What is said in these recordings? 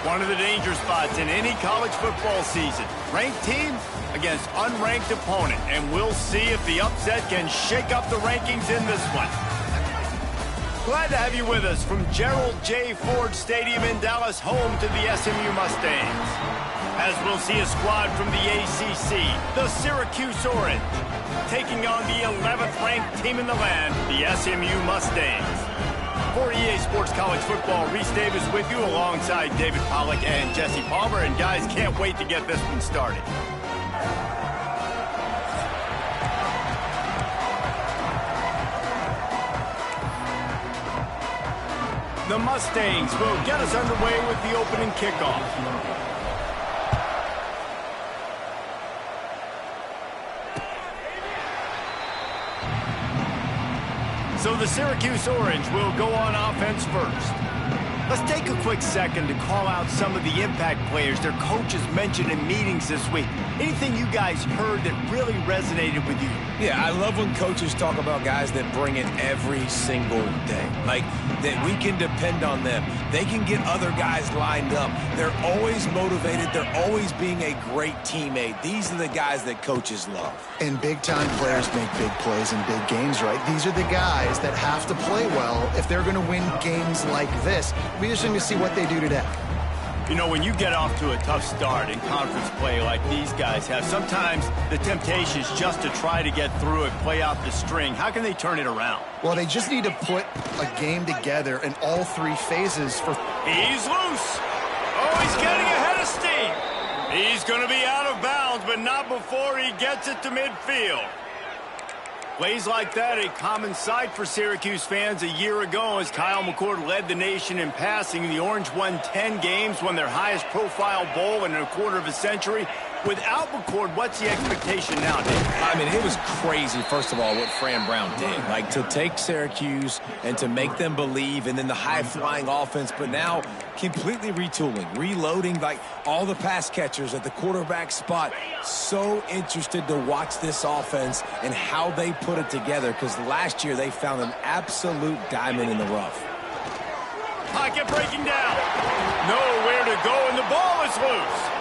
One of the danger spots in any college football season. Ranked team against unranked opponent. And we'll see if the upset can shake up the rankings in this one. Glad to have you with us from Gerald J. Ford Stadium in Dallas, home to the SMU Mustangs. As we'll see a squad from the ACC, the Syracuse Orange, taking on the 11th ranked team in the land, the SMU Mustangs. For EA Sports College Football, Reese Davis with you alongside David Pollack and Jesse Palmer. And guys, can't wait to get this one started. The Mustangs will get us underway with the opening kickoff. So the Syracuse Orange will go on offense first. Let's take a quick second to call out some of the impact players their coaches mentioned in meetings this week. Anything you guys heard that really resonated with you? Yeah, I love when coaches talk about guys that bring it every single day. Like, that we can depend on them. They can get other guys lined up. They're always motivated. They're always being a great teammate. These are the guys that coaches love. And big-time players make big plays in big games, right? These are the guys that have to play well if they're going to win games like this. We just need to see what they do today. You know, when you get off to a tough start in conference play like these guys have, sometimes the temptation is just to try to get through it, play out the string. How can they turn it around? Well, they just need to put a game together in all three phases for... He's loose. Oh, he's getting ahead of steam. He's going to be out of bounds, but not before he gets it to midfield. Plays like that, a common sight for Syracuse fans a year ago as Kyle McCord led the nation in passing. The Orange won 10 games, won their highest profile bowl in a quarter of a century. Without McCord, what's the expectation now, Dave? I mean, it was crazy, first of all, what Fran Brown did. Like, to take Syracuse and to make them believe, and then the high-flying offense, but now completely retooling, reloading, like, all the pass catchers at the quarterback spot. So interested to watch this offense and how they put it together, because last year they found an absolute diamond in the rough. Pocket breaking down. Nowhere to go, and the ball is loose.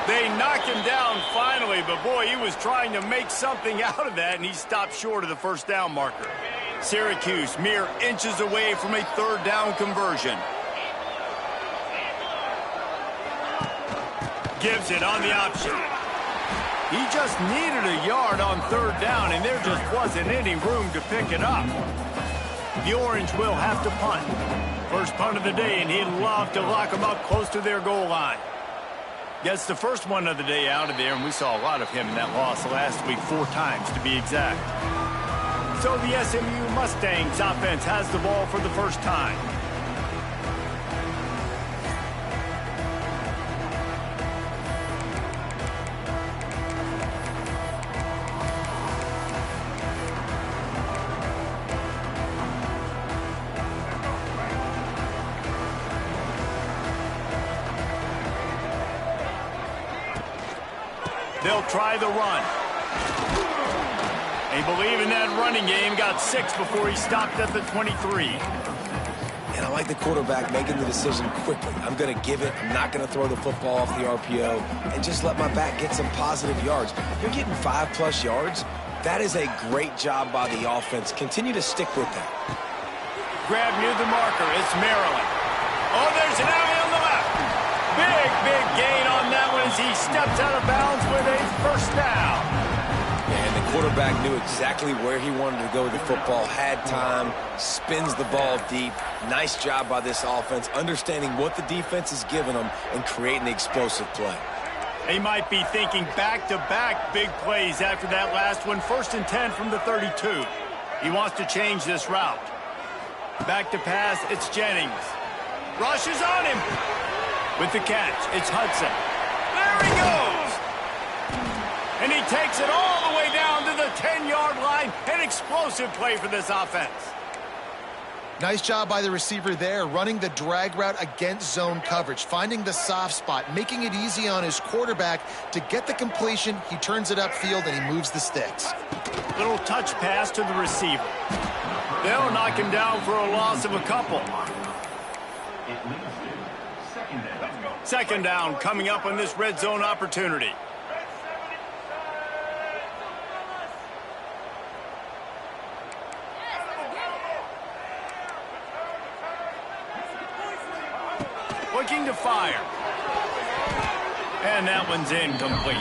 They knock him down finally, but boy, he was trying to make something out of that, and he stopped short of the first down marker. Syracuse mere inches away from a third down conversion. Gives it on the option. He just needed a yard on third down, and there just wasn't any room to pick it up. The Orange will have to punt. First punt of the day, and he'd love to lock them up close to their goal line. Gets the first one of the day out of there, and we saw a lot of him in that loss last week, 4 times to be exact. So the SMU Mustangs offense has the ball for the first time. They'll try the run. They believe in that running game. Got 6 before he stopped at the 23. And I like the quarterback making the decision quickly. I'm going to give it. I'm not going to throw the football off the RPO and just let my back get some positive yards. You're getting 5+ yards. That is a great job by the offense. Continue to stick with that. Grab near the marker. It's Maryland. Oh, there's an alley on the left. Big gain on that one as he steps out of bounds with a first down. And the quarterback knew exactly where he wanted to go with the football, had time, spins the ball deep. Nice job by this offense, understanding what the defense is giving them and creating the explosive play. They might be thinking back-to-back big plays after that last one. 1st and 10 from the 32. He wants to change this route. Back to pass, it's Jennings. Rushes on him. With the catch, it's Hudson. There he goes! And he takes it all the way down to the 10-yard line. An explosive play for this offense. Nice job by the receiver there, running the drag route against zone coverage, finding the soft spot, making it easy on his quarterback to get the completion. He turns it upfield, and he moves the sticks. Little touch pass to the receiver. They'll knock him down for a loss of a couple. Second down coming up on this red zone opportunity. Looking to fire. And that one's incomplete.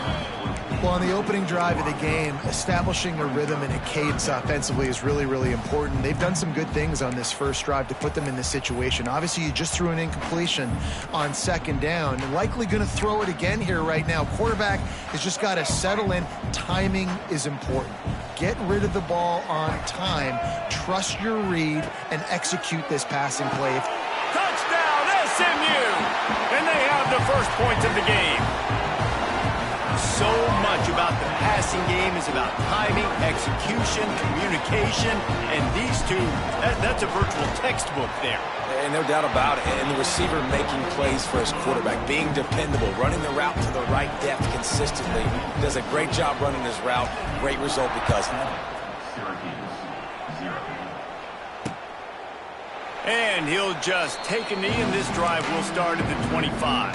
Well, on the opening drive of the game, establishing a rhythm and a cadence offensively is really, really important. They've done some good things on this first drive to put them in this situation. Obviously, you just threw an incompletion on second down. You're likely going to throw it again here right now. Quarterback has just got to settle in. Timing is important. Get rid of the ball on time. Trust your read and execute this passing play. Touchdown, SMU! And they have the first points of the game. So much about the passing game is about timing, execution, communication, and these two, that's a virtual textbook there. And no doubt about it. And the receiver making plays for his quarterback, being dependable, running the route to the right depth consistently. Does a great job running his route. Great result because of it. And he'll just take a knee, and this drive will start at the 25.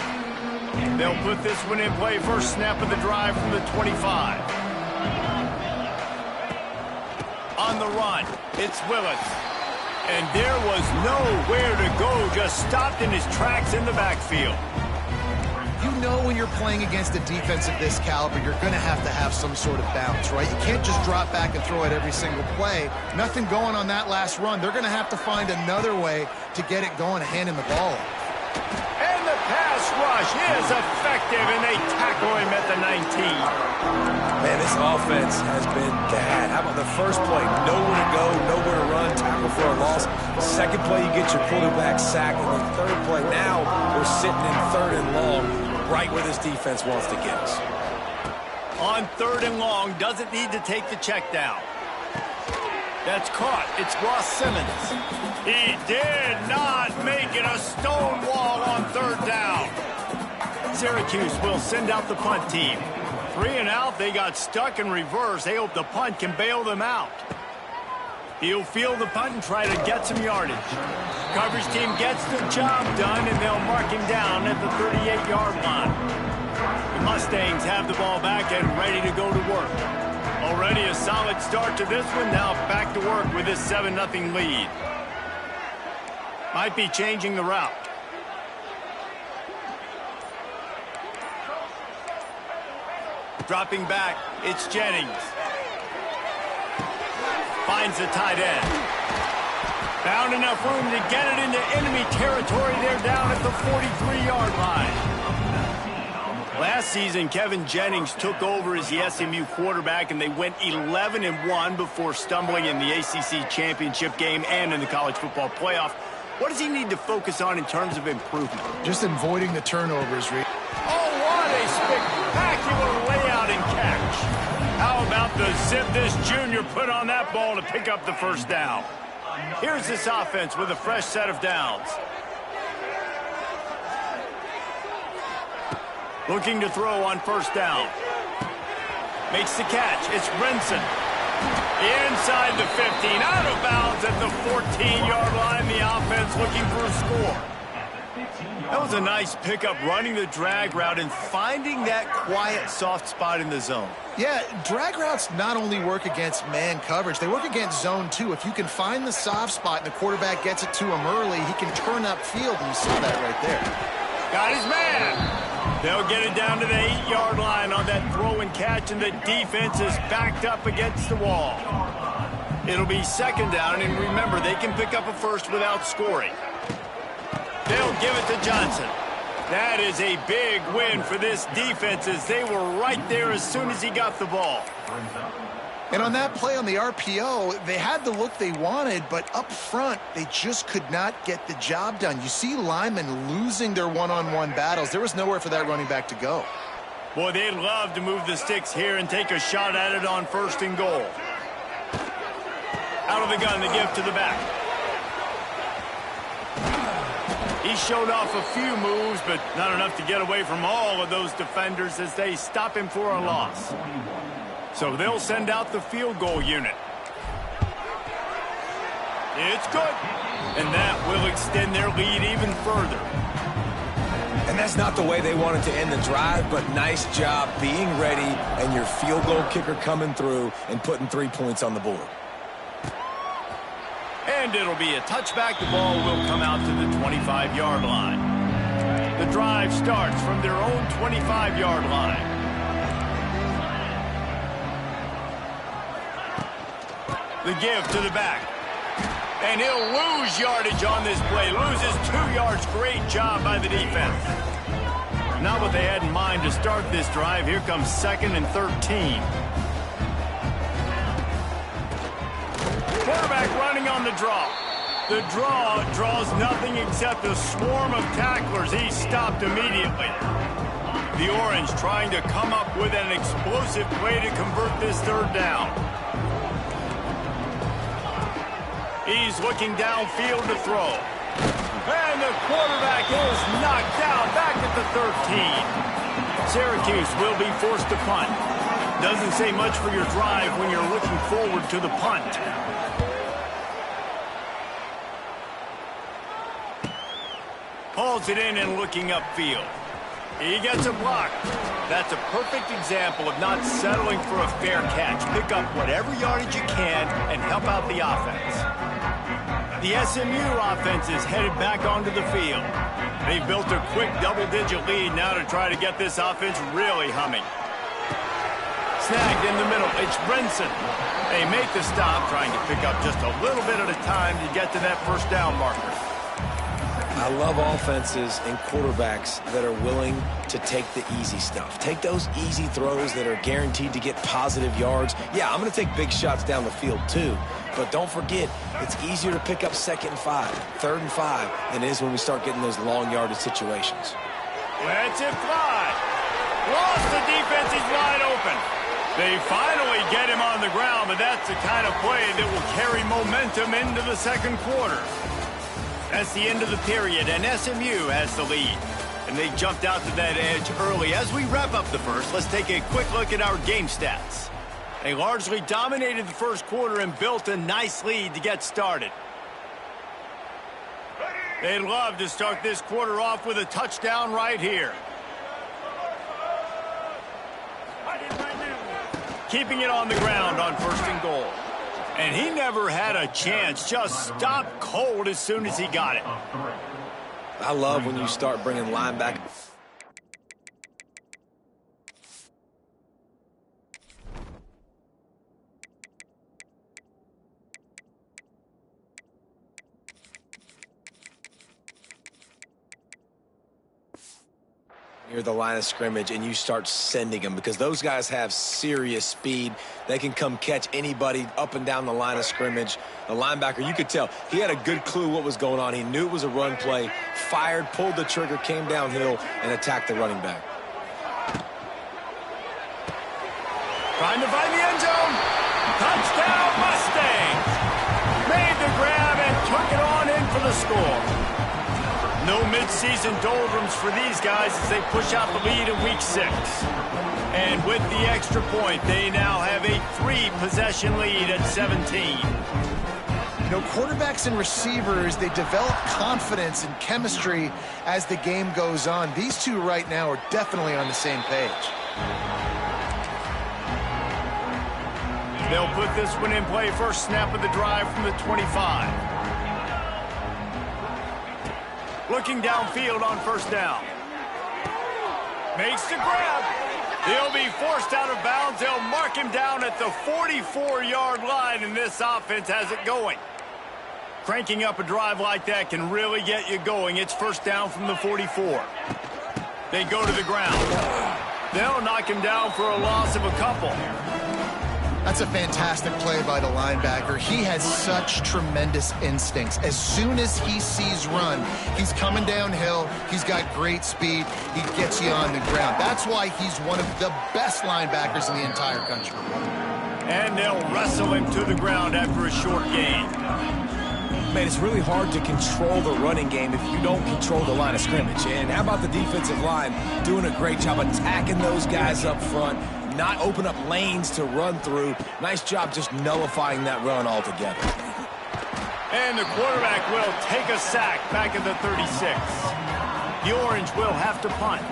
They'll put this one in play first snap of the drive from the 25. On the run, it's Willis. And there was nowhere to go, just stopped in his tracks in the backfield. You know when you're playing against a defense of this caliber, you're going to have some sort of bounce, right? You can't just drop back and throw it every single play. Nothing going on that last run. They're going to have to find another way to get it going, handing the ball off. And the pass rush is effective, and they tackle him at the 19. Man, this offense has been bad. How about the first play? Nowhere to go, nowhere to run, tackle for a loss. Second play, you get your quarterback sacked. And the third play, now we're sitting in third and long, right where this defense wants to get us. On third and long, doesn't need to take the check down. That's caught. It's Ross Simmons. He did not make it a stone wall on third down. Syracuse will send out the punt team. 3 and out. They got stuck in reverse. They hope the punt can bail them out. He'll field the punt and try to get some yardage. Coverage team gets the job done, and they'll mark him down at the 38-yard line. The Mustangs have the ball back and ready to go to work. Already a solid start to this one. Now back to work with this 7-0 lead. Might be changing the route. Dropping back, it's Jennings. Finds the tight end. Found enough room to get it into enemy territory. They're down at the 43-yard line. Last season, Kevin Jennings took over as the SMU quarterback, and they went 11-1 before stumbling in the ACC championship game and in the college football playoff. What does he need to focus on in terms of improvement? Just avoiding the turnovers, Reed. Oh, what a spectacular layout and catch. How about the zip this junior put on that ball to pick up the first down? Here's this offense with a fresh set of downs. Looking to throw on first down. Makes the catch. It's Renson. Inside the 15. Out of bounds at the 14-yard line. The offense looking for a score. That was a nice pickup, running the drag route and finding that quiet, soft spot in the zone. Yeah, drag routes not only work against man coverage, they work against zone too. If you can find the soft spot and the quarterback gets it to him early, he can turn upfield, and you saw that right there. Got his man. They'll get it down to the 8-yard line on that throw and catch, and the defense is backed up against the wall. It'll be second down, and remember, they can pick up a first without scoring. They'll give it to Johnson. That is a big win for this defense, as they were right there as soon as he got the ball. And on that play on the RPO, they had the look they wanted, but up front, they just could not get the job done. You see linemen losing their one-on-one battles. There was nowhere for that running back to go. Boy, they'd love to move the sticks here and take a shot at it on first and goal. Out of the gun, the give to the back. He showed off a few moves, but not enough to get away from all of those defenders as they stop him for a loss. So they'll send out the field goal unit. It's good. And that will extend their lead even further. And that's not the way they wanted to end the drive, but nice job being ready and your field goal kicker coming through and putting 3 points on the board. And it'll be a touchback. The ball will come out to the 25-yard line. The drive starts from their own 25-yard line. The give to the back. And he'll lose yardage on this play. Loses 2 yards. Great job by the defense. Not what they had in mind to start this drive. Here comes 2nd and 13. Quarterback running on the draw. The draw draws nothing except a swarm of tacklers. He's stopped immediately. The Orange trying to come up with an explosive play to convert this 3rd down. He's looking downfield to throw. And the quarterback is knocked down back at the 13. Syracuse will be forced to punt. Doesn't say much for your drive when you're looking forward to the punt. Hauls it in and looking upfield. He gets a block. That's a perfect example of not settling for a fair catch. Pick up whatever yardage you can and help out the offense. The SMU offense is headed back onto the field. They've built a quick double-digit lead now to try to get this offense really humming. Snagged in the middle. It's Brinson. They make the stop, trying to pick up just a little bit at a time to get to that 1st down marker. I love offenses and quarterbacks that are willing to take the easy stuff. Take those easy throws that are guaranteed to get positive yards. Yeah, I'm going to take big shots down the field too. But don't forget, it's easier to pick up 2nd and 5, 3rd and 5 than it is when we start getting those long yardage situations. Lets it fly. Lost the defense. He's wide open. They finally get him on the ground, but that's the kind of play that will carry momentum into the 2nd quarter. That's the end of the period, and SMU has the lead. And they jumped out to that edge early. As we wrap up the 1st, let's take a quick look at our game stats. They largely dominated the 1st quarter and built a nice lead to get started. They'd love to start this quarter off with a touchdown right here. Keeping it on the ground on 1st and goal. And he never had a chance, just stopped cold as soon as he got it. I love when you start bringing linebackers. Near the line of scrimmage, and you start sending them because those guys have serious speed. They can come catch anybody up and down the line of scrimmage. The linebacker, you could tell, he had a good clue what was going on. He knew it was a run play, fired, pulled the trigger, came downhill, and attacked the running back. Trying to find the end zone. Touchdown, Mustangs! Made the grab and took it on in for the score. No midseason doldrums for these guys as they push out the lead in week 6. And with the extra point, they now have a 3-possession lead at 17. You know, quarterbacks and receivers, they develop confidence and chemistry as the game goes on. These two right now are definitely on the same page. They'll put this one in play. 1st snap of the drive from the 25. Looking downfield on 1st down. Makes the grab. He'll be forced out of bounds. They'll mark him down at the 44-yard line, and this offense has it going. Cranking up a drive like that can really get you going. It's 1st down from the 44. They go to the ground. They'll knock him down for a loss of a couple. That's a fantastic play by the linebacker. He has such tremendous instincts. As soon as he sees run, he's coming downhill. He's got great speed. He gets you on the ground. That's why he's one of the best linebackers in the entire country. And they'll wrestle him to the ground after a short gain. Man, it's really hard to control the running game if you don't control the line of scrimmage. And how about the defensive line doing a great job attacking those guys up front, not open up lanes to run through. Nice job just nullifying that run altogether. And the quarterback will take a sack back at the 36. The Orange will have to punt.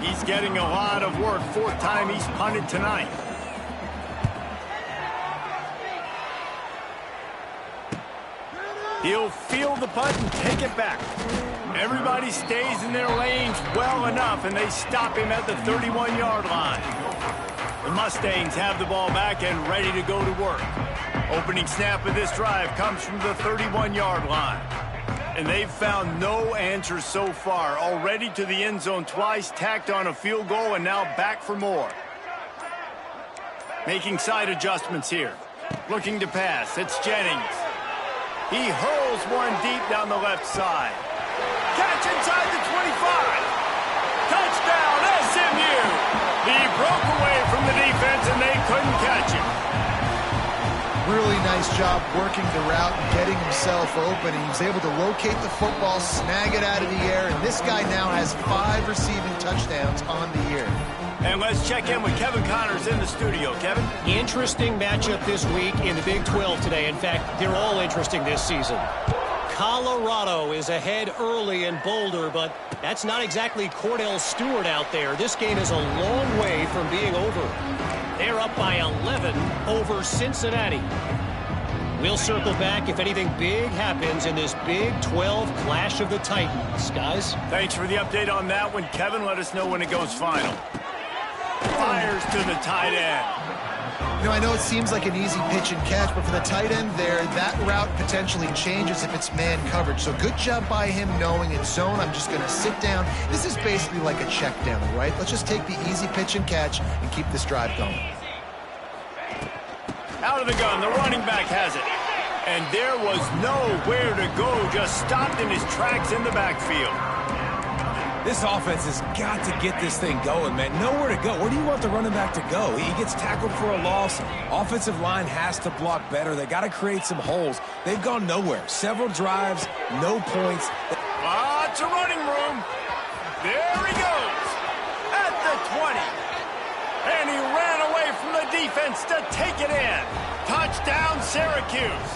He's getting a lot of work. Fourth time he's punted tonight. He'll field the punt and take it back. Everybody stays in their lanes well enough, and they stop him at the 31-yard line. The Mustangs have the ball back and ready to go to work. Opening snap of this drive comes from the 31-yard line. And they've found no answers so far. Already to the end zone twice, tacked on a field goal, and now back for more. Making side adjustments here. Looking to pass. It's Jennings. He hurls one deep down the left side. Catch inside the 25. Touchdown, SMU. He broke away from the defense, and they couldn't catch him. Really nice job working the route and getting himself open. He was able to locate the football, snag it out of the air, and this guy now has 5 receiving touchdowns on the year. And let's check in with Kevin Connors in the studio. Kevin? Interesting matchup this week in the Big 12 today. In fact, they're all interesting this season. Colorado is ahead early in Boulder, but that's not exactly Cordell Stewart out there. This game is a long way from being over. They're up by 11 over Cincinnati. We'll circle back if anything big happens in this Big 12 Clash of the Titans. Guys? Thanks for the update on that one, Kevin. Let us know when it goes final. Fires to the tight end. You know, I know it seems like an easy pitch and catch, but for the tight end there, that route potentially changes if it's man coverage. So good job by him knowing it's zone. I'm just going to sit down. This is basically like a check down, right? Let's just take the easy pitch and catch and keep this drive going. Out of the gun, the running back has it. And there was nowhere to go, just stopped in his tracks in the backfield. This offense has got to get this thing going, man. Nowhere to go. Where do you want the running back to go? He gets tackled for a loss. Offensive line has to block better. They got to create some holes. They've gone nowhere. Several drives, no points. Lots of running room. There he goes. At the 20. And he ran away from the defense to take it in. Touchdown, Syracuse.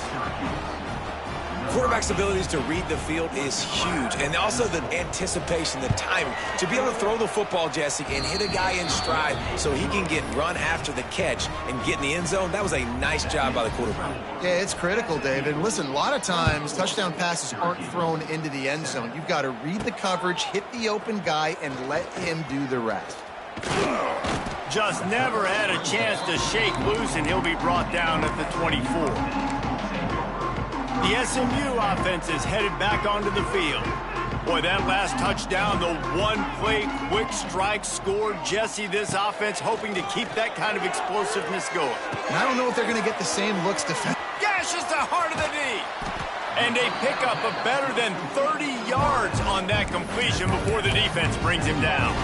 Quarterback's abilities to read the field is huge, and also the anticipation, the timing. To be able to throw the football, Jesse, and hit a guy in stride so he can get run after the catch and get in the end zone, that was a nice job by the quarterback. Yeah, it's critical, David. Listen, a lot of times touchdown passes aren't thrown into the end zone. You've got to read the coverage, hit the open guy, and let him do the rest. Just never had a chance to shake loose, and he'll be brought down at the 24. The SMU offense is headed back onto the field. Boy, that last touchdown, the one-play quick strike scored. Jesse, this offense hoping to keep that kind of explosiveness going. And I don't know if they're going to get the same looks defensively. Gashes the heart of the knee. And they pick up a better than 30 yards on that completion before the defense brings him down.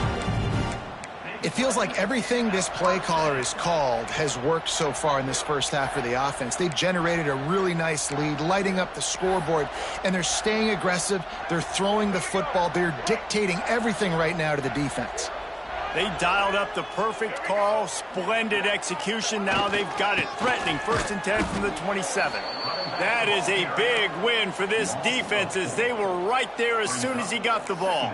It feels like everything this play caller has called has worked so far in this first half for the offense. They've generated a really nice lead, lighting up the scoreboard, and they're staying aggressive. They're throwing the football. They're dictating everything right now to the defense. They dialed up the perfect call, splendid execution. Now they've got it threatening. 1st and 10 from the 27. That is a big win for this defense as they were right there as soon as he got the ball.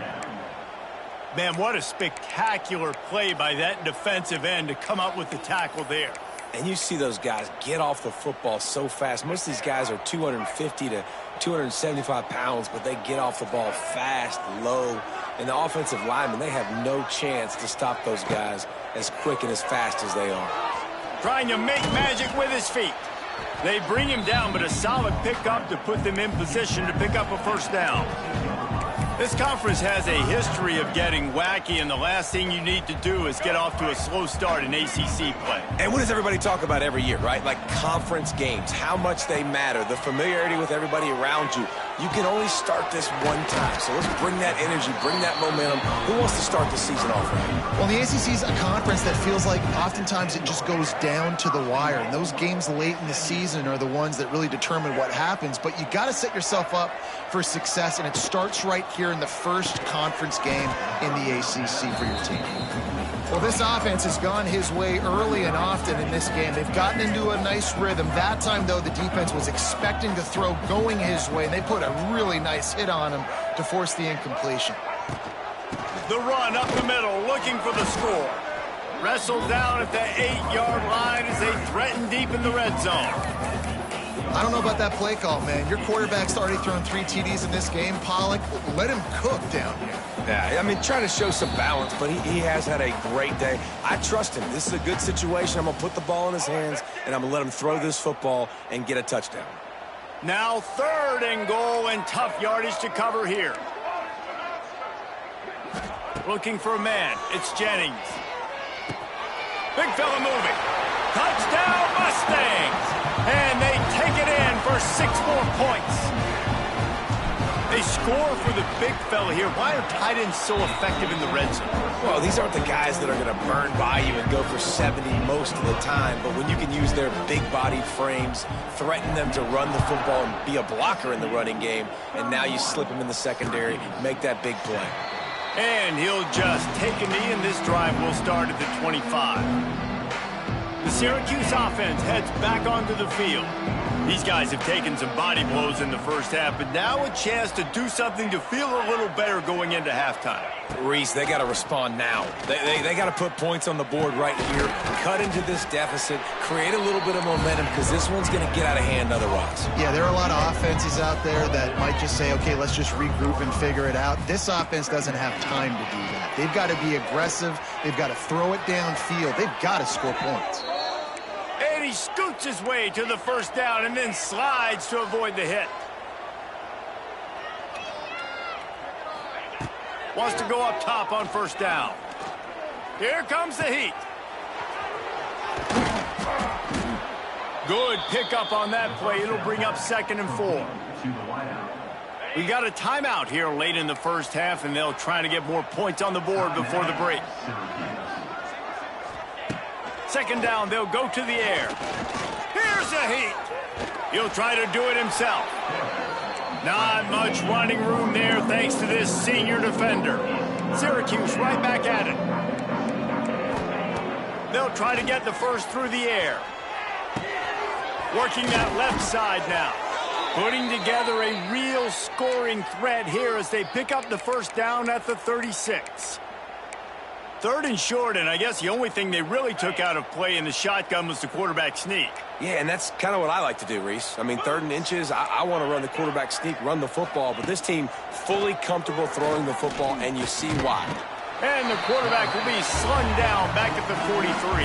Man, what a spectacular play by that defensive end to come up with the tackle there. And you see those guys get off the football so fast. Most of these guys are 250 to 275 pounds, but they get off the ball fast, low. And the offensive linemen, they have no chance to stop those guys as quick and as fast as they are. Trying to make magic with his feet. They bring him down, but a solid pickup to put them in position to pick up a first down. This conference has a history of getting wacky, and the last thing you need to do is get off to a slow start in ACC play. And what does everybody talk about every year, right? Like conference games, how much they matter, the familiarity with everybody around you. You can only start this one time, so let's bring that energy, bring that momentum. Who wants to start the season off right? Well, the ACC is a conference that feels like oftentimes it just goes down to the wire, and those games late in the season are the ones that really determine what happens. But you got to set yourself up for success, and it starts right here in the first conference game in the ACC for your team. Well, this offense has gone his way early and often in this game. They've gotten into a nice rhythm. That time, though, the defense was expecting the throw going his way, and they put a really nice hit on him to force the incompletion. The run up the middle, looking for the score. Wrestled down at the 8-yard line as they threaten deep in the red zone. I don't know about that play call, man. Your quarterback's already thrown 3 TDs in this game. Pollock, let him cook down here. Yeah, I mean, trying to show some balance, but he has had a great day. I trust him. This is a good situation. I'm going to put the ball in his hands, and I'm going to let him throw this football and get a touchdown. Now 3rd and goal and tough yardage to cover here. Looking for a man. It's Jennings. Big fella moving. Touchdown Mustangs! And they take it in for 6 more points. They score for the big fella here. Why are tight ends so effective in the red zone? Well, these aren't the guys that are going to burn by you and go for 70 most of the time, but when you can use their big-bodied frames, threaten them to run the football and be a blocker in the running game, and now you slip them in the secondary, make that big play. And he'll just take a knee, and this drive will start at the 25. The Syracuse offense heads back onto the field. These guys have taken some body blows in the first half, but now a chance to do something to feel a little better going into halftime. Reese, they got to respond now. They got to put points on the board right here, cut into this deficit, create a little bit of momentum, because this one's going to get out of hand otherwise. Yeah, there are a lot of offenses out there that might just say, okay, let's just regroup and figure it out. This offense doesn't have time to do that. They've got to be aggressive. They've got to throw it downfield. They've got to score points. And he scoots his way to the first down and then slides to avoid the hit. Wants to go up top on first down. Here comes the heat. Good pickup on that play. It'll bring up 2nd and 4. We got a timeout here late in the first half, and they'll try to get more points on the board before the break. 2nd down, they'll go to the air. Here's the heat. He'll try to do it himself. Not much running room there thanks to this senior defender. Syracuse right back at it. They'll try to get the first through the air. Working that left side now. Putting together a real scoring threat here as they pick up the first down at the 36. 3rd and short, and I guess the only thing they really took out of play in the shotgun was the quarterback sneak. Yeah, and that's kind of what I like to do, Reese. I mean, 3rd and inches, I want to run the quarterback sneak, run the football, but this team fully comfortable throwing the football, and you see why. And the quarterback will be slung down back at the 43.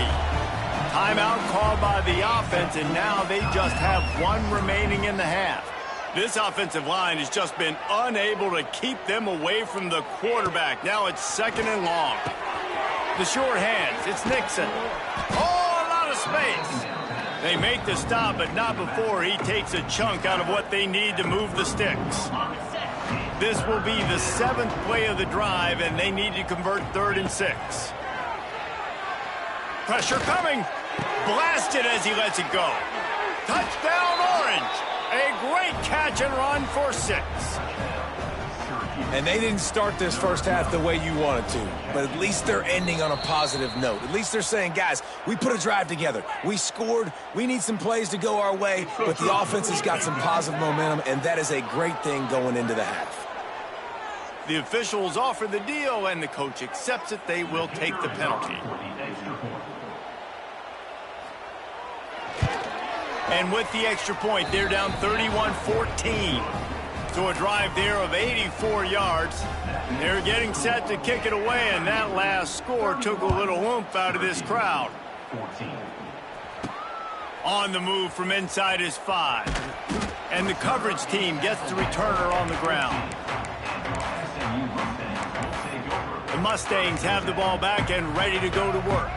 Timeout called by the offense, and now they just have 1 remaining in the half. This offensive line has just been unable to keep them away from the quarterback. Now it's 2nd and long. The short hands, it's Nixon. Oh, a lot of space. They make the stop, but not before he takes a chunk out of what they need to move the sticks. This will be the 7th play of the drive, and they need to convert 3rd and 6. Pressure coming. Blasted as he lets it go. Touchdown, Orange. A great catch and run for 6. And they didn't start this first half the way you wanted to, but at least they're ending on a positive note. At least they're saying, guys, we put a drive together. We scored. We need some plays to go our way, but the offense has got some positive momentum, and that is a great thing going into the half. The officials offer the deal, and the coach accepts it. They will take the penalty. And with the extra point, they're down 31-14. So a drive there of 84 yards. They're getting set to kick it away, and that last score took a little oomph out of this crowd. On the move from inside his 5. And the coverage team gets the returner on the ground. The Mustangs have the ball back and ready to go to work.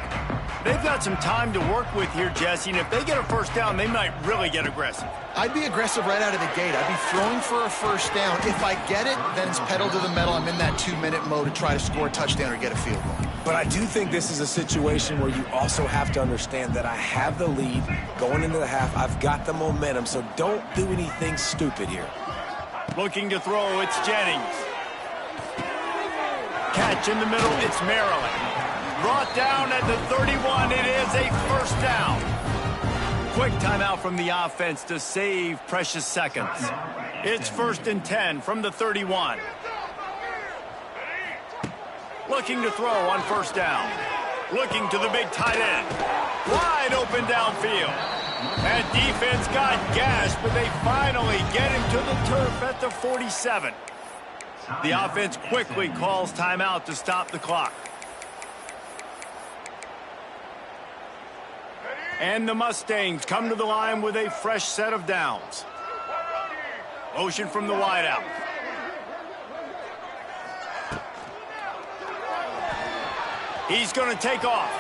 They've got some time to work with here, Jesse, and if they get a first down, they might really get aggressive. I'd be aggressive right out of the gate. I'd be throwing for a first down. If I get it, then it's pedal to the metal. I'm in that 2-minute mode to try to score a touchdown or get a field goal. But I do think this is a situation where you also have to understand that I have the lead going into the half. I've got the momentum, so don't do anything stupid here. Looking to throw, it's Jennings. Catch in the middle, it's Maryland. Brought down at the 31, it is a first down. Quick timeout from the offense to save precious seconds. It's 1st and 10 from the 31. Looking to throw on first down. Looking to the big tight end. Wide open downfield. And defense got gashed, but they finally get him to the turf at the 47. The offense quickly calls timeout to stop the clock. And the Mustangs come to the line with a fresh set of downs. Motion from the wideout. He's going to take off.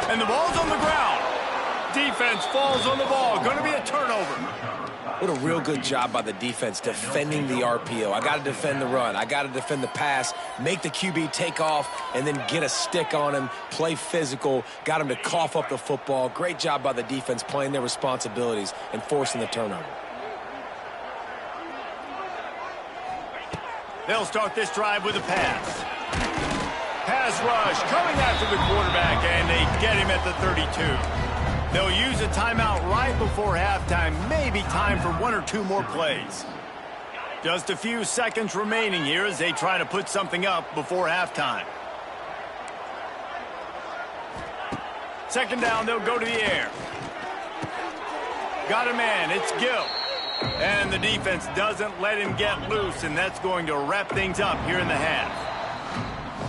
And the ball's on the ground. Defense falls on the ball. Going to be a turnover. What a real good job by the defense defending the RPO. I got to defend the run. I got to defend the pass, make the QB take off, and then get a stick on him, play physical, got him to cough up the football. Great job by the defense playing their responsibilities and forcing the turnover. They'll start this drive with a pass. Pass rush coming after the quarterback, and they get him at the 32. They'll use a timeout right before halftime, maybe time for one or two more plays. Just a few seconds remaining here as they try to put something up before halftime. Second down, they'll go to the air. Got a man, it's Gill. And the defense doesn't let him get loose, and that's going to wrap things up here in the half.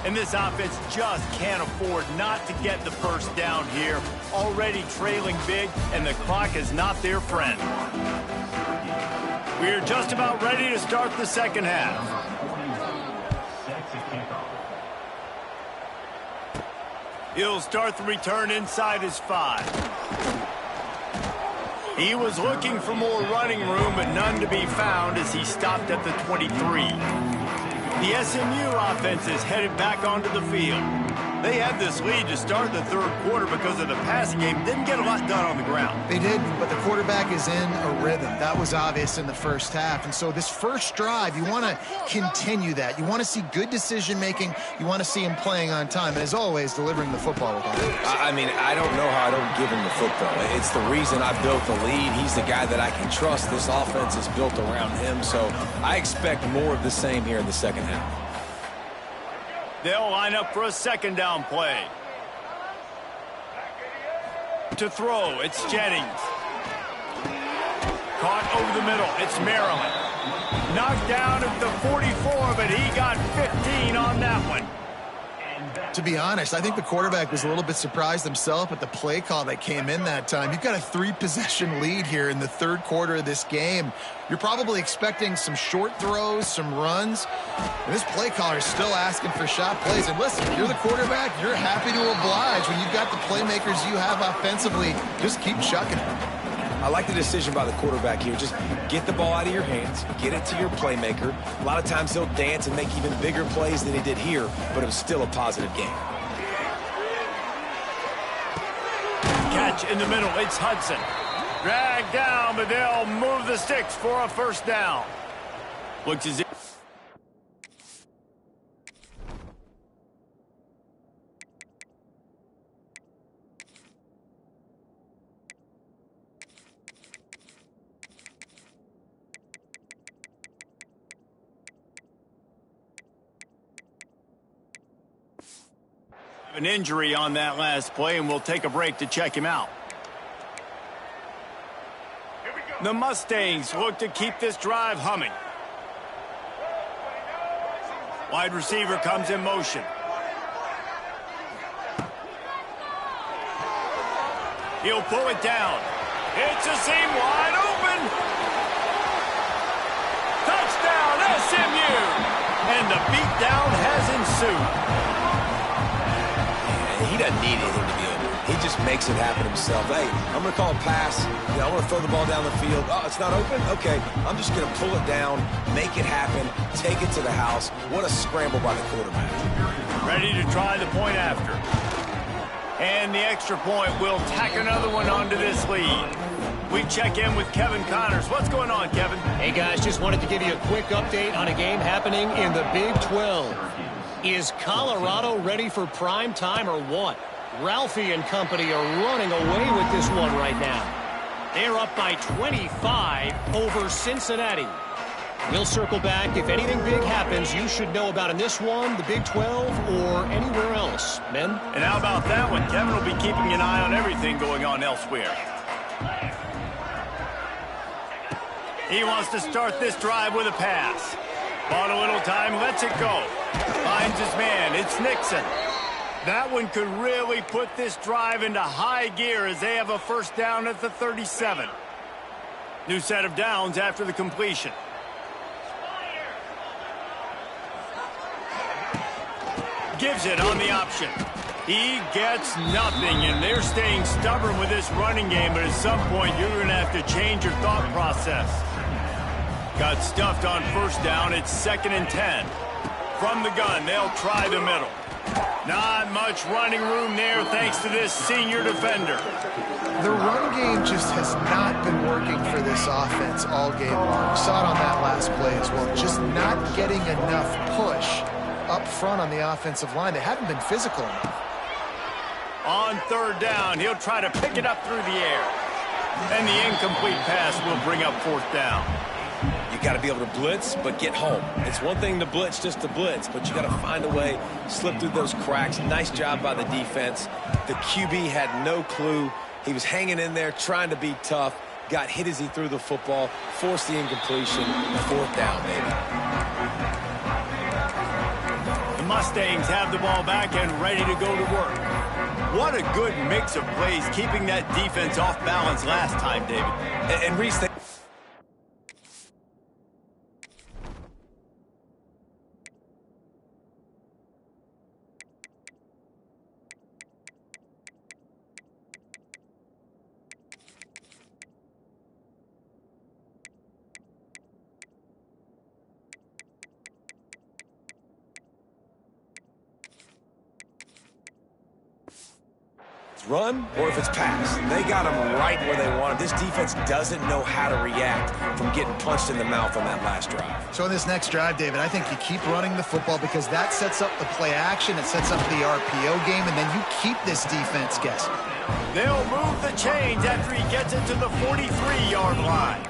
And this offense just can't afford not to get the first down here. Already trailing big, and the clock is not their friend. We're just about ready to start the second half. He'll start the return inside his 5. He was looking for more running room, but none to be found as he stopped at the 23. The SMU offense is headed back onto the field. They had this lead to start the third quarter because of the passing game. Didn't get a lot done on the ground. They did, but the quarterback is in a rhythm. That was obvious in the first half. And so this first drive, you want to continue that. You want to see good decision-making. You want to see him playing on time. And as always, delivering the football with him. I mean, I don't know how I don't give him the football. It's the reason I built the lead. He's the guy that I can trust. This offense is built around him. So I expect more of the same here in the second half. They'll line up for a second down play. To throw, it's Jennings. Caught over the middle, it's Maryland. Knocked down at the 44, but he got 15 on that one. To be honest, I think the quarterback was a little bit surprised himself at the play call that came in that time. You've got a 3-possession lead here in the third quarter of this game. You're probably expecting some short throws, some runs. And this play caller is still asking for shot plays. And listen, if you're the quarterback, you're happy to oblige. When you've got the playmakers you have offensively, just keep chucking it. I like the decision by the quarterback here. Just get the ball out of your hands, get it to your playmaker. A lot of times he'll dance and make even bigger plays than he did here, but it was still a positive game. Catch in the middle, it's Hudson. Dragged down, but they'll move the sticks for a first down. Looks as if an injury on that last play, and we'll take a break to check him out. The Mustangs look to keep this drive humming. Wide receiver comes in motion. He'll pull it down. It's a seam wide open. Touchdown, SMU! And the beatdown has ensued. He doesn't need anything to be open. He just makes it happen himself. Hey, I'm going to call a pass. I'm going to throw the ball down the field. Oh, it's not open? Okay. I'm just going to pull it down, make it happen, take it to the house. What a scramble by the quarterback. Ready to try the point after. And the extra point will tack another one onto this lead. We check in with Kevin Connors. What's going on, Kevin? Hey, guys, just wanted to give you a quick update on a game happening in the Big 12. Is Colorado ready for prime time or what? Ralphie and company are running away with this one right now. They're up by 25 over Cincinnati. We'll circle back. If anything big happens, you should know about in this one, the Big 12, or anywhere else. Men? And how about that one? Kevin will be keeping an eye on everything going on elsewhere. He wants to start this drive with a pass. Bought a little time, lets it go. Finds his man. It's Nixon. That one could really put this drive into high gear as they have a first down at the 37. New set of downs after the completion. Gives it on the option. He gets nothing, and they're staying stubborn with this running game, but at some point you're going to have to change your thought process. Got stuffed on first down. It's 2nd and 10. From the gun, they'll try the middle. Not much running room there thanks to this senior defender. The run game just has not been working for this offense all game long. We saw it on that last play as well. Just not getting enough push up front on the offensive line. They haven't been physical enough. On 3rd down, he'll try to pick it up through the air. And the incomplete pass will bring up 4th down. You got to be able to blitz, but get home. It's one thing to blitz just to blitz, but you got to find a way, slip through those cracks. Nice job by the defense. The QB had no clue. He was hanging in there, trying to be tough. Got hit as he threw the football, forced the incompletion. 4th down, baby. The Mustangs have the ball back and ready to go to work. What a good mix of plays, keeping that defense off balance last time, David. And Reese, run or if it's pass. They got them right where they want them. This defense doesn't know how to react from getting punched in the mouth on that last drive. So in this next drive, David, I think you keep running the football because that sets up the play action, it sets up the RPO game, and then you keep this defense guessing. They'll move the chains after he gets it to the 43-yard line.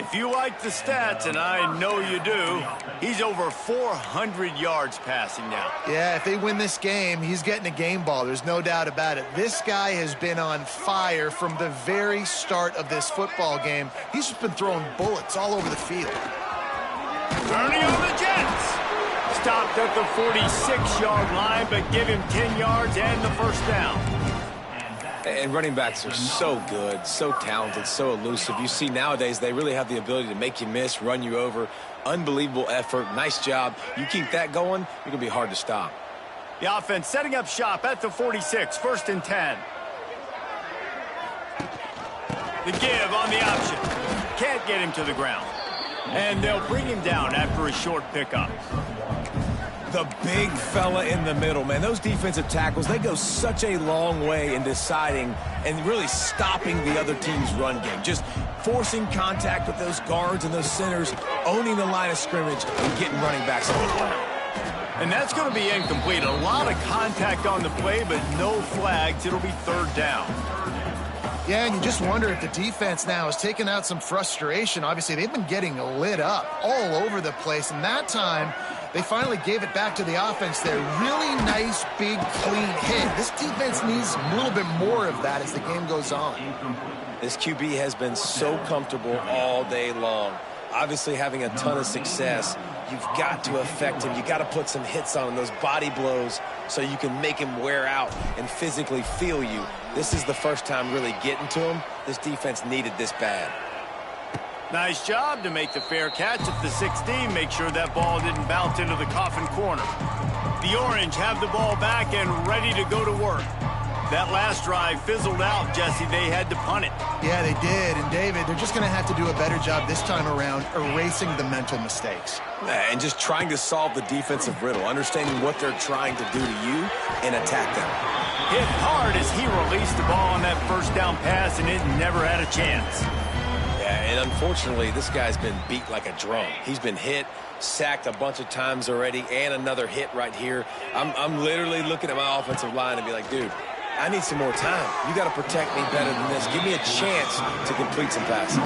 If you like the stats, and I know you do, he's over 400 yards passing now. Yeah, if they win this game, he's getting a game ball. There's no doubt about it. This guy has been on fire from the very start of this football game. He's just been throwing bullets all over the field. Turning on the Jets. Stopped at the 46-yard line, but give him 10 yards and the first down. And running backs are so good, so talented, so elusive. You see nowadays they really have the ability to make you miss, run you over. Unbelievable effort. Nice job. You keep that going, you're going to be hard to stop. The offense setting up shop at the 46, 1st and 10. The give on the option. Can't get him to the ground. And they'll bring him down after a short pickup. The big fella in the middle, man. Those defensive tackles, they go such a long way in deciding and really stopping the other team's run game. Just forcing contact with those guards and those centers, owning the line of scrimmage, and getting running backs on the ground. And that's going to be incomplete. A lot of contact on the play, but no flags. It'll be 3rd down. Yeah, and you just wonder if the defense now has taken out some frustration. Obviously, they've been getting lit up all over the place, and that time they finally gave it back to the offense there. Really nice, big, clean hit. This defense needs a little bit more of that as the game goes on. This QB has been so comfortable all day long. Obviously having a ton of success. You've got to affect him. You've got to put some hits on him, those body blows, so you can make him wear out and physically feel you. This is the first time really getting to him. This defense needed this bad. Nice job to make the fair catch at the 16. Make sure that ball didn't bounce into the coffin corner. The Orange have the ball back and ready to go to work. That last drive fizzled out, Jesse. They had to punt it. Yeah, they did. And, David, they're just going to have to do a better job this time around erasing the mental mistakes. And just trying to solve the defensive riddle, understanding what they're trying to do to you and attack them. Hit hard as he released the ball on that first down pass, and it never had a chance. Yeah, and unfortunately, this guy's been beat like a drum. He's been hit, sacked a bunch of times already, and another hit right here. I'm literally looking at my offensive line and be like, dude, I need some more time. You got to protect me better than this. Give me a chance to complete some passes.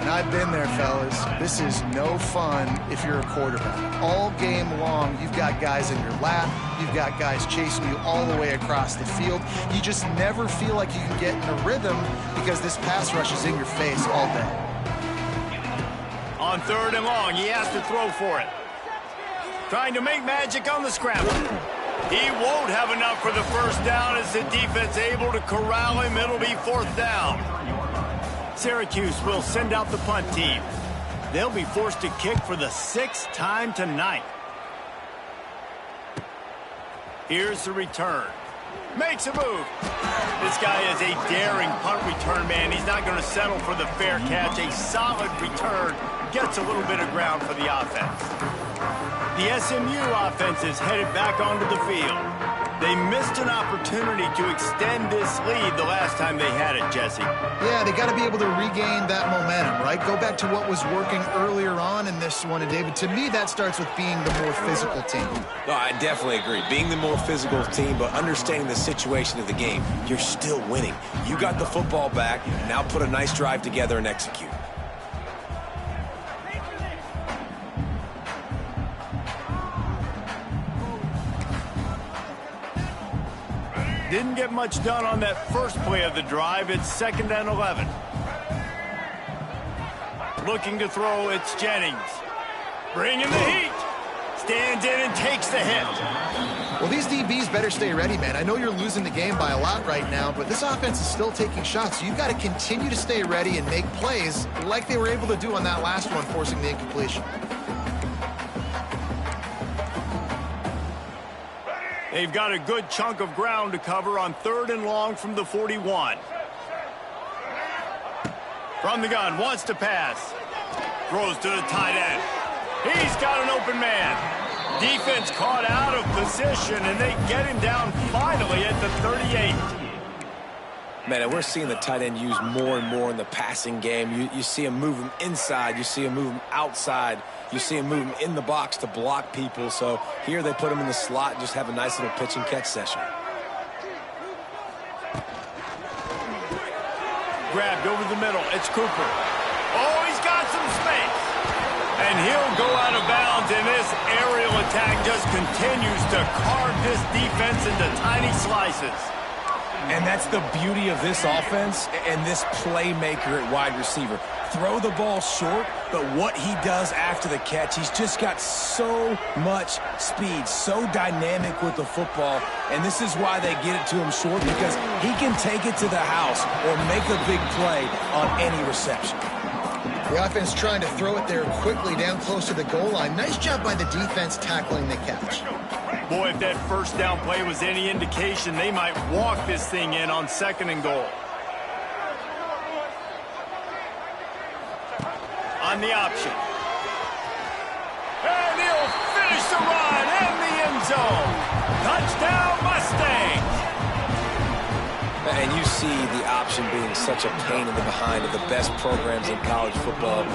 And I've been there, fellas. This is no fun if you're a quarterback. All game long, you've got guys in your lap. You've got guys chasing you all the way across the field. You just never feel like you can get in a rhythm because this pass rush is in your face all day. On 3rd and long, he has to throw for it. Trying to make magic on the scramble. He won't have enough for the first down as the defense able to corral him. It'll be 4th down. Syracuse will send out the punt team. They'll be forced to kick for the 6th time tonight. Here's the return. Makes a move. This guy is a daring punt return man. He's not going to settle for the fair catch. A solid return gets a little bit of ground for the offense. The SMU offense is headed back onto the field. They missed an opportunity to extend this lead the last time they had it, Jesse. Yeah, they got to be able to regain that momentum, right? Go back to what was working earlier on in this one. And, David, to me, that starts with being the more physical team. No, I definitely agree. Being the more physical team, but understanding the situation of the game. You're still winning. You got the football back. Now put a nice drive together and execute. Didn't get much done on that first play of the drive. It's 2nd and 11. Looking to throw, it's Jennings. Bringing the heat. Stands in and takes the hit. Well, these DBs better stay ready, man. I know you're losing the game by a lot right now, but this offense is still taking shots. So you've got to continue to stay ready and make plays like they were able to do on that last one, forcing the incompletion. They've got a good chunk of ground to cover on 3rd and long from the 41. From the gun, wants to pass. Throws to the tight end. He's got an open man. Defense caught out of position, and they get him down finally at the 38. Man, and we're seeing the tight end used more and more in the passing game. You see him move him inside. You see him move him outside. You see him move him in the box to block people. So here they put him in the slot and just have a nice little pitch and catch session. Grabbed over the middle. It's Cooper. Oh, he's got some space. And he'll go out of bounds, and this aerial attack just continues to carve this defense into tiny slices. And that's the beauty of this offense and this playmaker at wide receiver. Throw the ball short, but what he does after the catch, he's just got so much speed, so dynamic with the football, and this is why they get it to him short, because he can take it to the house or make a big play on any reception. The offense trying to throw it there quickly down close to the goal line. Nice job by the defense tackling the catch. Boy, if that first down play was any indication, they might walk this thing in on 2nd and goal. On the option. And he'll finish the run in the end zone. Touchdown, Mustangs! And you see the option being such a pain in the behind of the best programs in college football.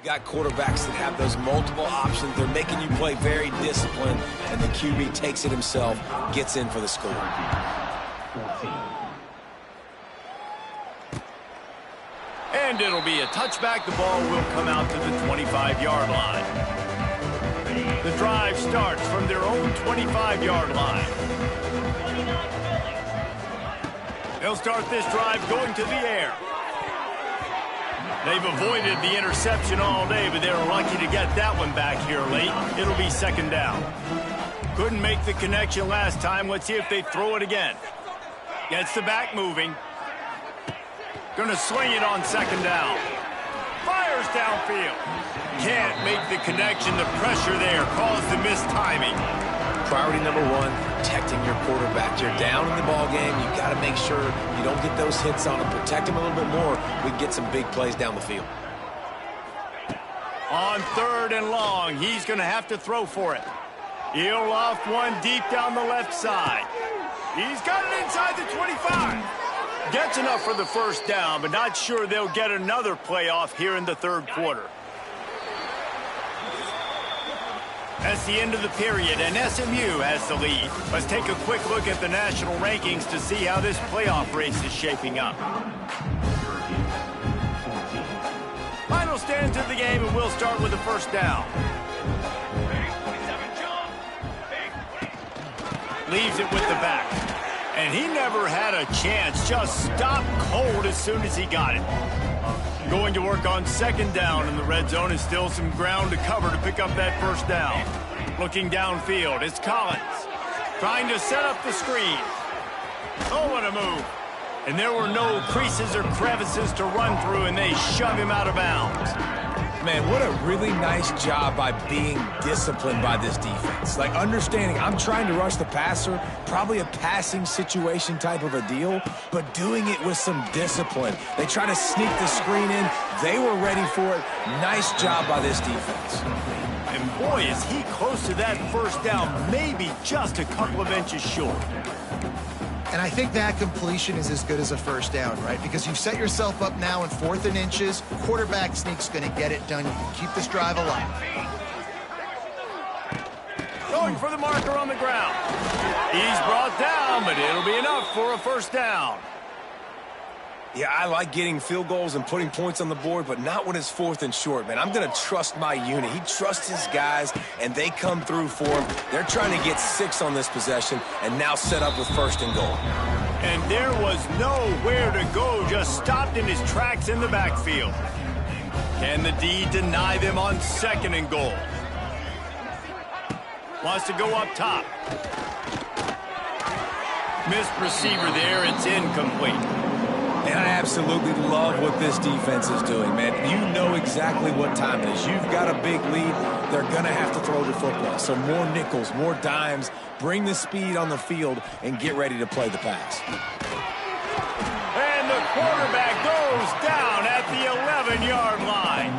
got quarterbacks that have those multiple options. They're making you play very disciplined, and the QB takes it himself, gets in for the score. And it'll be a touchback. The ball will come out to the 25-yard line. The drive starts from their own 25-yard line. They'll start this drive going to the air. They've avoided the interception all day, but they're lucky to get that one back here late. It'll be second down. Couldn't make the connection last time. Let's see if they throw it again. Gets the back moving. Going to sling it on second down. Fires downfield. Can't make the connection. The pressure there caused the missed timing. Priority number one, protecting your quarterback. You're down in the ball game. You've got to make sure you don't get those hits on him. Protect him a little bit more. We can get some big plays down the field. On third and long, he's going to have to throw for it. He'll loft one deep down the left side. He's got it inside the 25. Gets enough for the first down, but not sure they'll get another playoff here in the third quarter. That's the end of the period, and SMU has the lead. Let's take a quick look at the national rankings to see how this playoff race is shaping up. Final stands of the game, and we'll start with the first down. Leaves it with the back. And he never had a chance. Just stopped cold as soon as he got it. Going to work on second down in the red zone, and still some ground to cover to pick up that first down. Looking downfield, it's Collins. Trying to set up the screen. Oh, what a move. And there were no creases or crevices to run through, and they shove him out of bounds. Man, what a really nice job by being disciplined by this defense. Like, understanding I'm trying to rush the passer, probably a passing situation type of a deal, but doing it with some discipline. They try to sneak the screen in. They were ready for it. Nice job by this defense. And boy, is he close to that first down, maybe just a couple of inches short. And I think that completion is as good as a first down, right? Because you've set yourself up now in 4th and inches. Quarterback sneak's going to get it done. You can keep this drive alive. Going for the marker on the ground. He's brought down, but it'll be enough for a first down. Yeah, I like getting field goals and putting points on the board, but not when it's 4th and short, man. I'm going to trust my unit. He trusts his guys, and they come through for him. They're trying to get 6 on this possession and now set up with 1st and goal. And there was nowhere to go, just stopped in his tracks in the backfield. Can the D deny them on 2nd and goal? Wants to go up top. Missed receiver there, it's incomplete. And I absolutely love what this defense is doing, man. You know exactly what time it is. You've got a big lead. They're going to have to throw the football. So more nickels, more dimes. Bring the speed on the field and get ready to play the pass. And the quarterback goes down at the 11-yard line.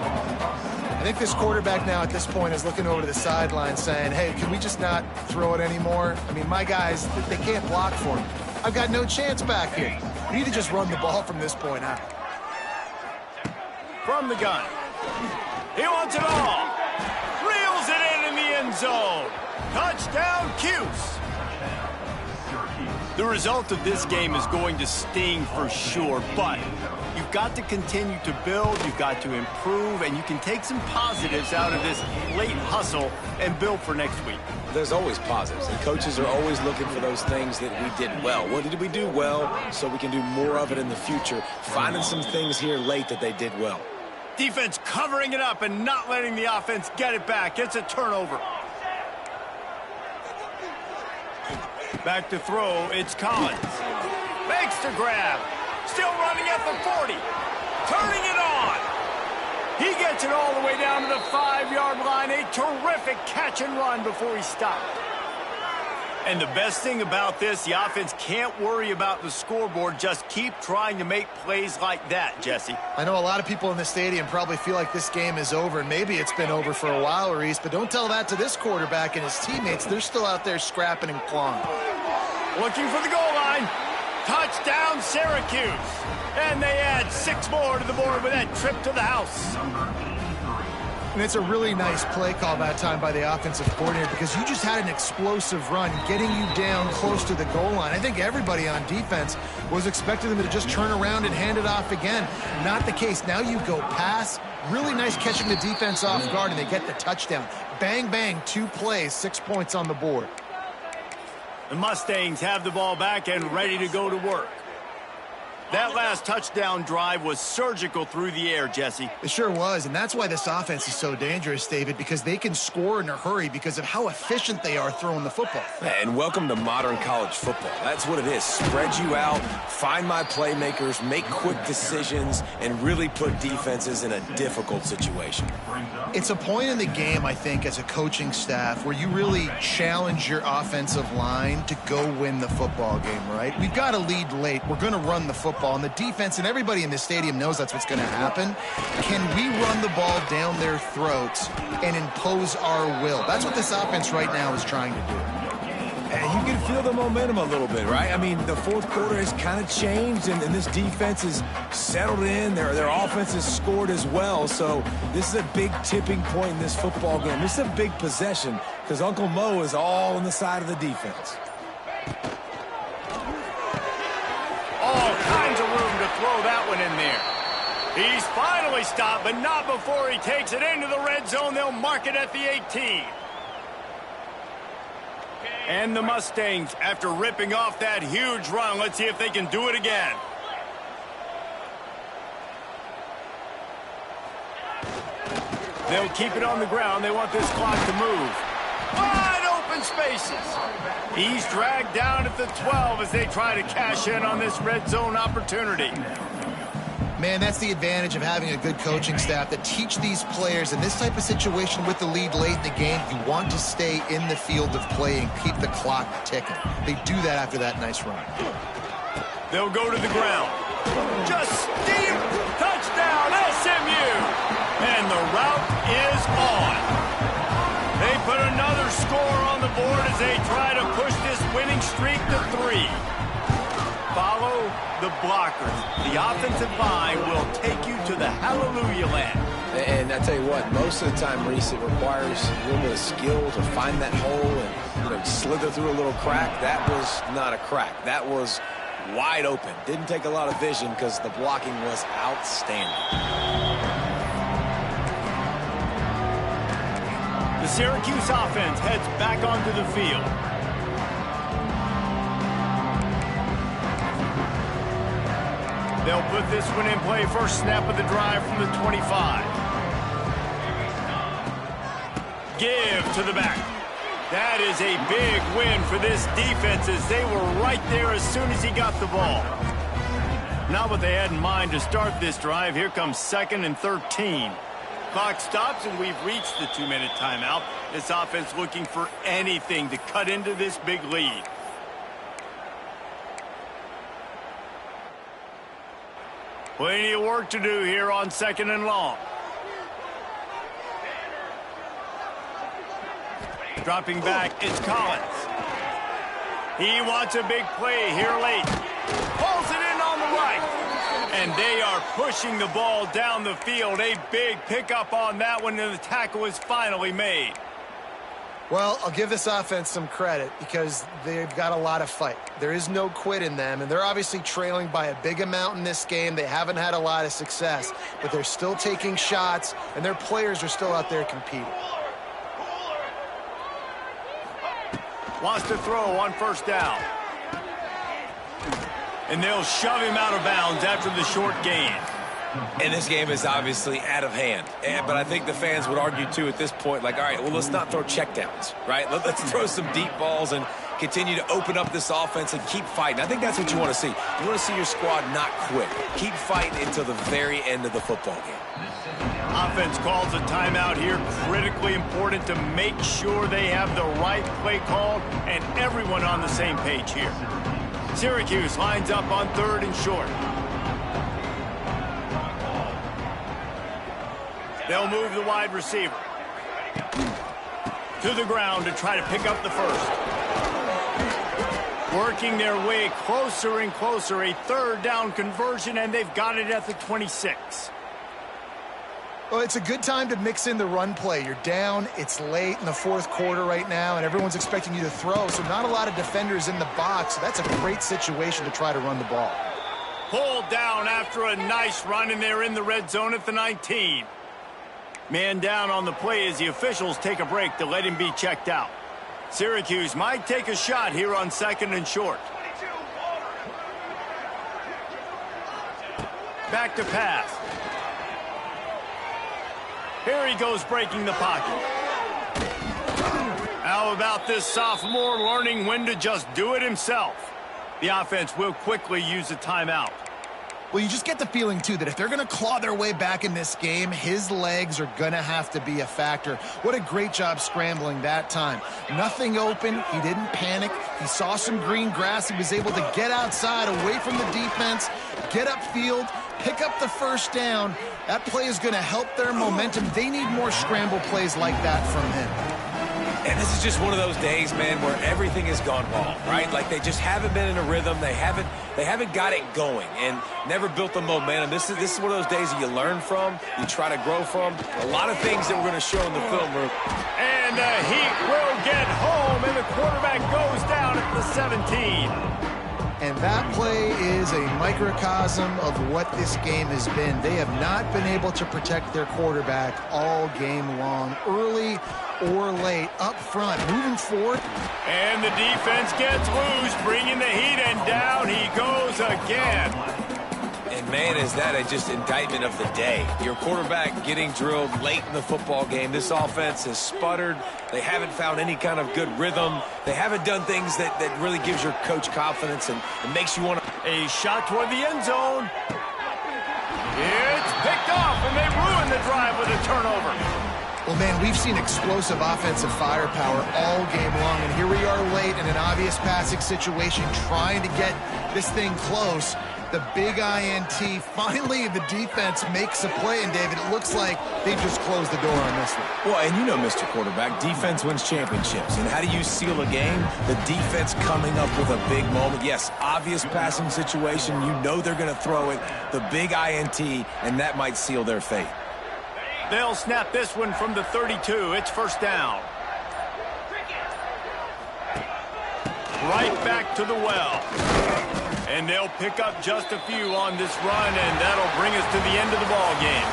I think this quarterback now at this point is looking over to the sideline saying, hey, can we just not throw it anymore? I mean, my guys, they can't block for him. I've got no chance back here. We need to just run the ball from this point out. From the gun. He wants it all. Reels it in the end zone. Touchdown, Cuse. The result of this game is going to sting for sure, but you've got to continue to build, you've got to improve, and you can take some positives out of this late hustle and build for next week. There's always positives, and coaches are always looking for those things that we did well. What did we do well so we can do more of it in the future? Finding some things here late that they did well. Defense covering it up and not letting the offense get it back. It's a turnover. Back to throw, it's Collins. Makes the grab. Still running at the 40. Turning it on. He gets it all the way down to the 5-yard line. A terrific catch and run before he stopped. And the best thing about this, the offense can't worry about the scoreboard. Just keep trying to make plays like that, Jesse. I know a lot of people in the stadium probably feel like this game is over, and maybe it's been over for a while, Reese, but don't tell that to this quarterback and his teammates. They're still out there scrapping and clawing. Looking for the goal line. Touchdown, Syracuse. And they add 6 more to the board with that trip to the house. And it's a really nice play call that time by the offensive coordinator because you just had an explosive run getting you down close to the goal line. I think everybody on defense was expecting them to just turn around and hand it off again. Not the case. Now you go pass. Really nice catching the defense off guard, and they get the touchdown. Bang, bang, 2 plays, 6 points on the board. The Mustangs have the ball back and ready to go to work. That last touchdown drive was surgical through the air, Jesse. It sure was, and that's why this offense is so dangerous, David, because they can score in a hurry because of how efficient they are throwing the football. And welcome to modern college football. That's what it is. Spread you out, find my playmakers, make quick decisions, and really put defenses in a difficult situation. It's a point in the game, I think, as a coaching staff where you really challenge your offensive line to go win the football game, right? We've got to lead late. We're going to run the football. And the defense and everybody in the stadium knows that's what's going to happen. Can we run the ball down their throats and impose our will? That's what this offense right now is trying to do. And you can feel the momentum a little bit, right? I mean, the fourth quarter has kind of changed, and this defense is settled in. Their offense has scored as well. So this is a big tipping point in this football game. This is a big possession because Uncle Mo is all on the side of the defense. All kinds of room to throw that one in there. He's finally stopped, but not before he takes it into the red zone. They'll mark it at the 18. And the Mustangs, after ripping off that huge run, let's see if they can do it again. They'll keep it on the ground. They want this clock to move. Wide open spaces. He's dragged down at the 12 as they try to cash in on this red zone opportunity. Man, that's the advantage of having a good coaching staff that teach these players in this type of situation with the lead late in the game. You want to stay in the field of play and keep the clock ticking. They do that after that nice run. They'll go to the ground. Just steam. Touchdown, SMU. And the route is on. They put another score on the board as they try to push this winning streak to 3. Follow the blockers. The offensive line will take you to the hallelujah land. And I tell you what, most of the time, Reese, it requires a little bit of skill to find that hole and slither through a little crack. That was not a crack. That was wide open. Didn't take a lot of vision because the blocking was outstanding. The Syracuse offense heads back onto the field. They'll put this one in play. First snap of the drive from the 25. Give to the back. That is a big win for this defense as they were right there as soon as he got the ball. Not what they had in mind to start this drive. Here comes 2nd and 13. Clock stops and we've reached the 2-minute timeout. This offense looking for anything to cut into this big lead. Plenty of work to do here on 2nd and long. Dropping back, it's Collins. He wants a big play here late. Pulls it in on the right. And they are pushing the ball down the field. A big pickup on that one, and the tackle is finally made. Well, I'll give this offense some credit because they've got a lot of fight. There is no quit in them, and they're obviously trailing by a big amount in this game. They haven't had a lot of success, but they're still taking shots, and their players are still out there competing. Wants to throw on 1st down. And they'll shove him out of bounds after the short gain. And this game is obviously out of hand. But I think the fans would argue, too, at this point, like, all right, well, let's not throw checkdowns, right? Let's throw some deep balls and continue to open up this offense and keep fighting. I think that's what you want to see. You want to see your squad not quit. Keep fighting until the very end of the football game. Offense calls a timeout here. Critically important to make sure they have the right play called and everyone on the same page here. Syracuse lines up on 3rd and short. They'll move the wide receiver to the ground to try to pick up the first. Working their way closer and closer. A 3rd down conversion, and they've got it at the 26. Well, it's a good time to mix in the run play. You're down, it's late in the fourth quarter right now, and everyone's expecting you to throw, so not a lot of defenders in the box. So that's a great situation to try to run the ball. Pulled down after a nice run, and they're in the red zone at the 19. Man down on the play as the officials take a break to let him be checked out. Syracuse might take a shot here on 2nd and short. Back to pass. Here he goes breaking the pocket. How about this sophomore learning when to just do it himself? The offense will quickly use a timeout. Well, you just get the feeling, too, that if they're going to claw their way back in this game, his legs are going to have to be a factor. What a great job scrambling that time. Nothing open. He didn't panic. He saw some green grass. He was able to get outside, away from the defense, get upfield, pick up the first down. That play is going to help their momentum. They need more scramble plays like that from him. And this is just one of those days, man, where everything has gone wrong, right? Like they just haven't been in a rhythm. They haven't got it going and never built the momentum. This is one of those days that you learn from, you try to grow from. A lot of things that we're going to show in the film room. And the Heat will get home, and the quarterback goes down at the 17. And that play is a microcosm of what this game has been. They have not been able to protect their quarterback all game long, early or late, up front, moving forward. And the defense gets loose, bringing the Heat, and down he goes again. And, man, is that just indictment of the day. Your quarterback getting drilled late in the football game. This offense has sputtered. They haven't found any kind of good rhythm. They haven't done things that really gives your coach confidence and makes you want to. A shot toward the end zone. It's picked off, and they ruin the drive with a turnover. Well, man, we've seen explosive offensive firepower all game long, and here we are late in an obvious passing situation trying to get this thing close. The big INT, finally the defense makes a play, and David, it looks like they've just closed the door on this one. Well, and you know, Mr. Quarterback, defense wins championships. And how do you seal a game? The defense coming up with a big moment. Yes, obvious passing situation. You know they're going to throw it. The big INT, and that might seal their fate. They'll snap this one from the 32. It's first down. Right back to the well. And they'll pick up just a few on this run, and that'll bring us to the end of the ball game.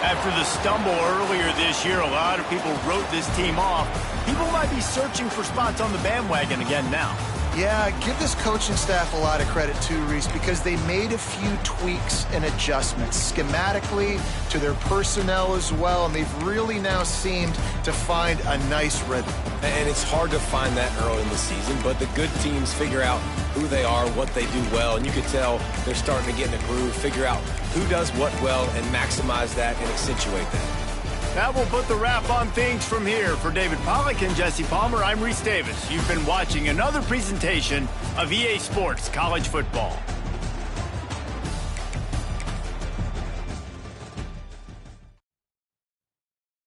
After the stumble earlier this year, a lot of people wrote this team off. People might be searching for spots on the bandwagon again now. Yeah, give this coaching staff a lot of credit too, Reese, because they made a few tweaks and adjustments schematically to their personnel as well, and they've really now seemed to find a nice rhythm. And it's hard to find that early in the season, but the good teams figure out who they are, what they do well, and you could tell they're starting to get in a groove, figure out who does what well, and maximize that and accentuate that. That will put the wrap on things from here. For David Pollack and Jesse Palmer, I'm Reese Davis. You've been watching another presentation of EA Sports College Football.